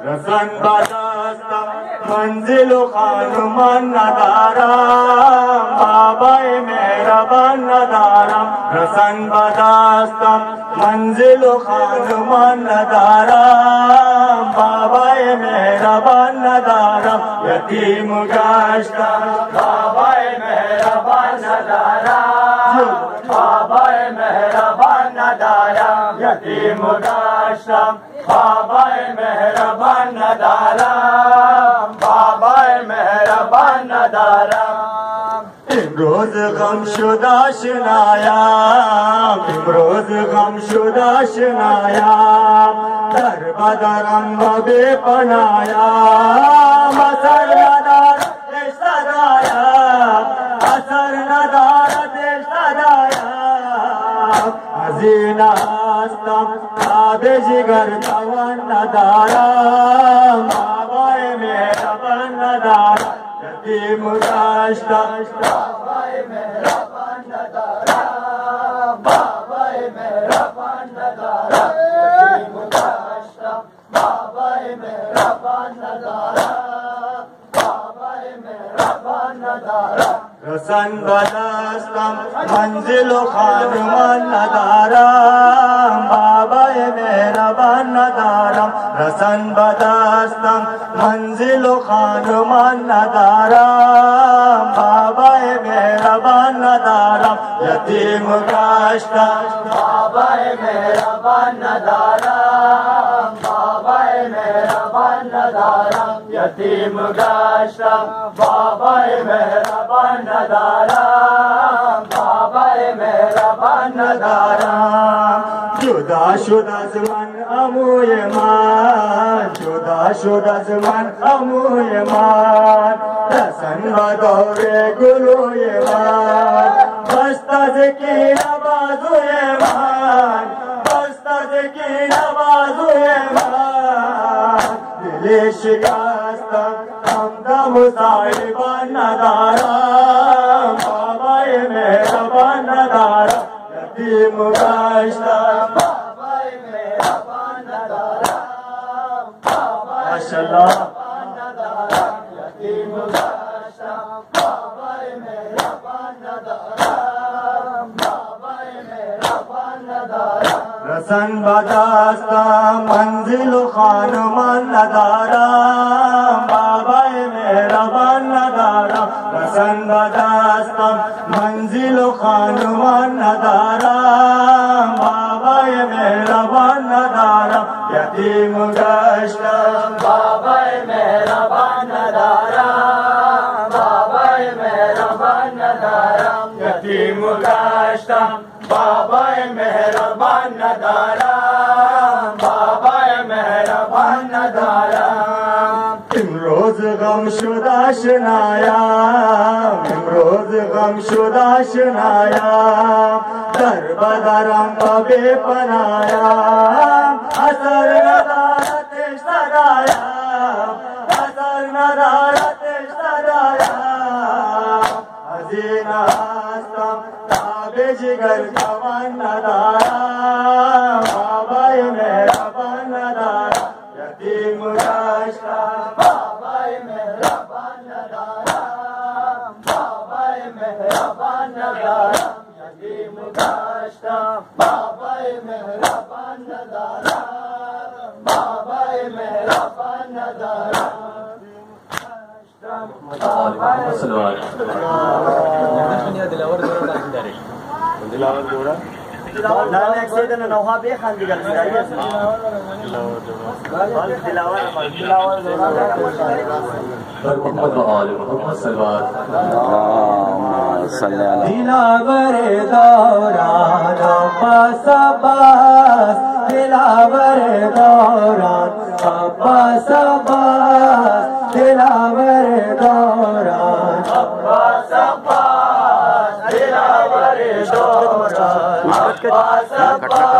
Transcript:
रसन बदास्ता मंजिलो खानुमान नदारा बाबाए मेहरबान नदारा रसन बदास्ता मंजिलो खानुमान नदारा बाबाए मेहरबान नदारा यतीम गाश्ता बाबाए मेहरबान नदारा बाबाए मेहरबान नदारा यतीम गाश्ता बाबाए मेहरबान नदारा बाबाए मेहरबान नदारा इमरोज गम शुदा शनाया इमरोज गम शुदा शनाया दर बदरम बे पनाया मसर नदार सदाया असर नदार सदाया हजीना जिगर तवन नदारा बाबाए मेहरबान नदारा यतीम गाश्ता बाबाए मेहरबान नदारा बाबाए मेहरबान नदारा यतीम गाश्ता बाबाए मेहरबान नदारा बाबाए मेहरबान नदारा रसन बदास्ता मंजिलो खानुमान नदारा बाबाए मेहरबान नदारा रसन बदास्ता मंजिलो खानुमान नदारा बाबाए मेहरबान नदारा यतीम गाश्ता बाबाए मेहरबान नदारा बाबाए मेहरबान नदारा यतीम गाश्ता बाबाए मेहरबान नदारा बाबाए मेहरबान नदारा जुदा शुदा ज़मान अमूय मान जुदा शुदा ज़मान अमूय मान रसन बदौरे गुलोय मान बस्ता की नवाज़ोय मान बस्ता की नवाज़ोय मान दिले शिकस्ता हमदा मुसाहिबान नदारा बाबाए मेहरबान नदारा यतीम गाश्ता बाबाए मेहरबान नदारा माशाअल्लाह यतीम गाश्ता बाबाए मेहरबान नदारा बाबाए मेहरबान नदारा रसन बदास्ता मंजिलो खानुमान नदारा बाबाए मेहरबान नदारा रसन बदास्ता मंजिलो खानुमान नदारा बाबाए मेहरबान नदारा यतीम गाश्ता बाबाए मेहरबान नदारा बाबाए मेहरबान नदारा यतीम गाश्ता बाबाए मेहरबान नदारा बाबाए मेहरबान नदारा इमरोज गम शुदा शनाया इमरोज गम शुदा शनाया दर बदरम बे पनाया असर नदारत सदाया असर नदारत सदाया हजीना ताबे जिगर तवन नदारा बाबाए मेहरबान नदारा यतीम गाश्ता बाबाए मेहरबान नदारा बाबाए मेहरबान नदारा यतीम गाश्ता बाबाए मेहरबान नदारा बाबाए मेहरबान नदारा दिलावर जोड़ा नाम एक से ना नौहा बे खान दिगर चाहिए दिलावर दिलावर जोड़ा मोहम्मद व आले मोहम्मद सल्लल्लाहु दिलावर दौरान अब्बास अब्बास दिलावर दौरान अब्बास अब्बास दिलावर दौरान अब्बास अब्बास दिलावर दौरान अब्बास अब्बास